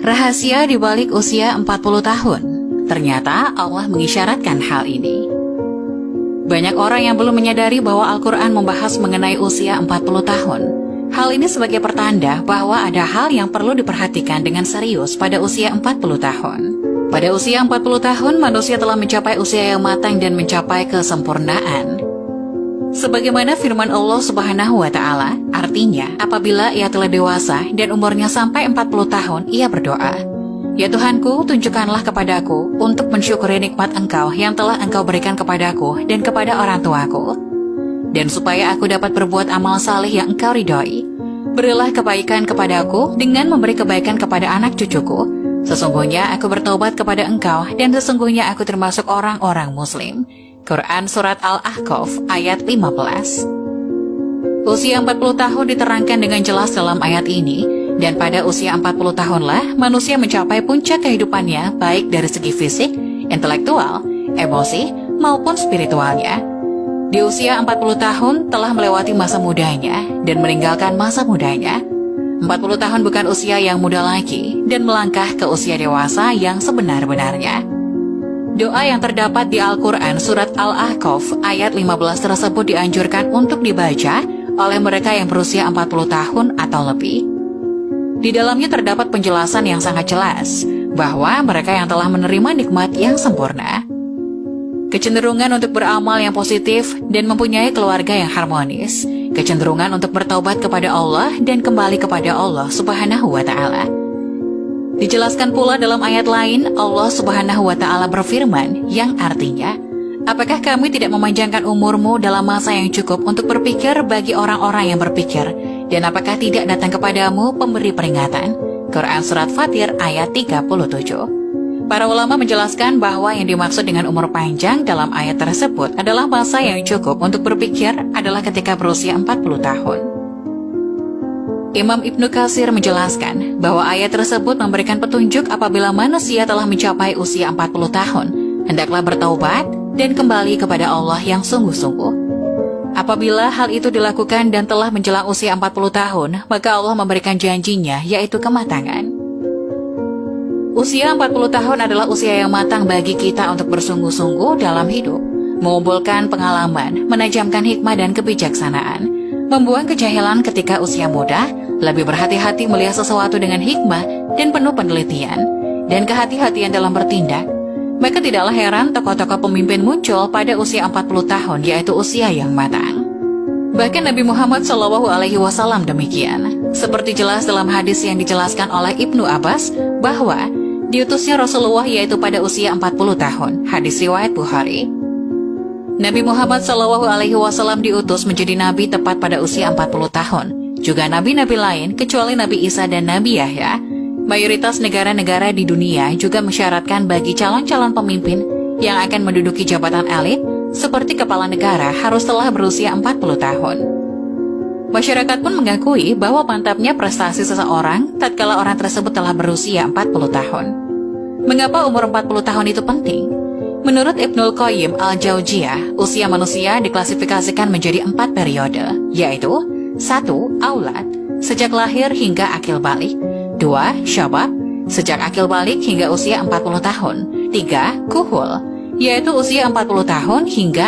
Rahasia di balik usia 40 tahun. Ternyata Allah mengisyaratkan hal ini. Banyak orang yang belum menyadari bahwa Al-Quran membahas mengenai usia 40 tahun. Hal ini sebagai pertanda bahwa ada hal yang perlu diperhatikan dengan serius pada usia 40 tahun. Pada usia 40 tahun, manusia telah mencapai usia yang matang dan mencapai kesempurnaan. Sebagaimana firman Allah Subhanahu wa Ta'ala, artinya apabila ia telah dewasa dan umurnya sampai 40 tahun, ia berdoa, "Ya Tuhanku, tunjukkanlah kepadaku untuk mensyukuri nikmat Engkau yang telah Engkau berikan kepadaku dan kepada orang tuaku. Dan supaya aku dapat berbuat amal saleh yang Engkau ridhoi, berilah kebaikan kepadaku dengan memberi kebaikan kepada anak cucuku. Sesungguhnya aku bertobat kepada Engkau dan sesungguhnya aku termasuk orang-orang muslim." Quran Surat Al-Ahqaf ayat 15. Usia 40 tahun diterangkan dengan jelas dalam ayat ini, dan pada usia 40 tahunlah manusia mencapai puncak kehidupannya baik dari segi fisik, intelektual, emosi, maupun spiritualnya. Di usia 40 tahun telah melewati masa mudanya dan meninggalkan masa mudanya. 40 tahun bukan usia yang muda lagi dan melangkah ke usia dewasa yang sebenar-benarnya. Doa yang terdapat di Al-Quran Surat Al-Ahqaf ayat 15 tersebut dianjurkan untuk dibaca oleh mereka yang berusia 40 tahun atau lebih. Di dalamnya terdapat penjelasan yang sangat jelas bahwa mereka yang telah menerima nikmat yang sempurna, kecenderungan untuk beramal yang positif dan mempunyai keluarga yang harmonis, kecenderungan untuk bertaubat kepada Allah dan kembali kepada Allah Subhanahu wa Ta'ala. Dijelaskan pula dalam ayat lain, Allah Subhanahu wa Ta'ala berfirman yang artinya, "Apakah kami tidak memanjangkan umurmu dalam masa yang cukup untuk berpikir bagi orang-orang yang berpikir, dan apakah tidak datang kepadamu pemberi peringatan?" Quran Surat Fatir ayat 37. Para ulama menjelaskan bahwa yang dimaksud dengan umur panjang dalam ayat tersebut adalah masa yang cukup untuk berpikir adalah ketika berusia 40 tahun. Imam Ibnu Katsir menjelaskan bahwa ayat tersebut memberikan petunjuk apabila manusia telah mencapai usia 40 tahun, hendaklah bertaubat dan kembali kepada Allah yang sungguh-sungguh. Apabila hal itu dilakukan dan telah menjelang usia 40 tahun, maka Allah memberikan janjinya, yaitu kematangan. Usia 40 tahun adalah usia yang matang bagi kita untuk bersungguh-sungguh dalam hidup, mengumpulkan pengalaman, menajamkan hikmah dan kebijaksanaan, membuang kejahilan ketika usia muda, lebih berhati-hati melihat sesuatu dengan hikmah dan penuh penelitian, dan kehati-hatian dalam bertindak. Maka tidaklah heran tokoh-tokoh pemimpin muncul pada usia 40 tahun, yaitu usia yang matang. Bahkan Nabi Muhammad SAW demikian. Seperti jelas dalam hadis yang dijelaskan oleh Ibnu Abbas, bahwa diutusnya Rasulullah yaitu pada usia 40 tahun, hadis riwayat Bukhari. Nabi Muhammad SAW diutus menjadi nabi tepat pada usia 40 tahun. Juga nabi-nabi lain kecuali Nabi Isa dan Nabi Yahya. Mayoritas negara-negara di dunia juga mensyaratkan bagi calon-calon pemimpin yang akan menduduki jabatan elit seperti kepala negara harus telah berusia 40 tahun. Masyarakat pun mengakui bahwa mantapnya prestasi seseorang tatkala orang tersebut telah berusia 40 tahun. Mengapa umur 40 tahun itu penting? Menurut Ibnul Qayyim Al-Jauziyah, usia manusia diklasifikasikan menjadi 4 periode, yaitu 1. Aulad, sejak lahir hingga akil balik. 2. Syabab, sejak akil balik hingga usia 40 tahun. 3. Kuhul, yaitu usia 40 tahun hingga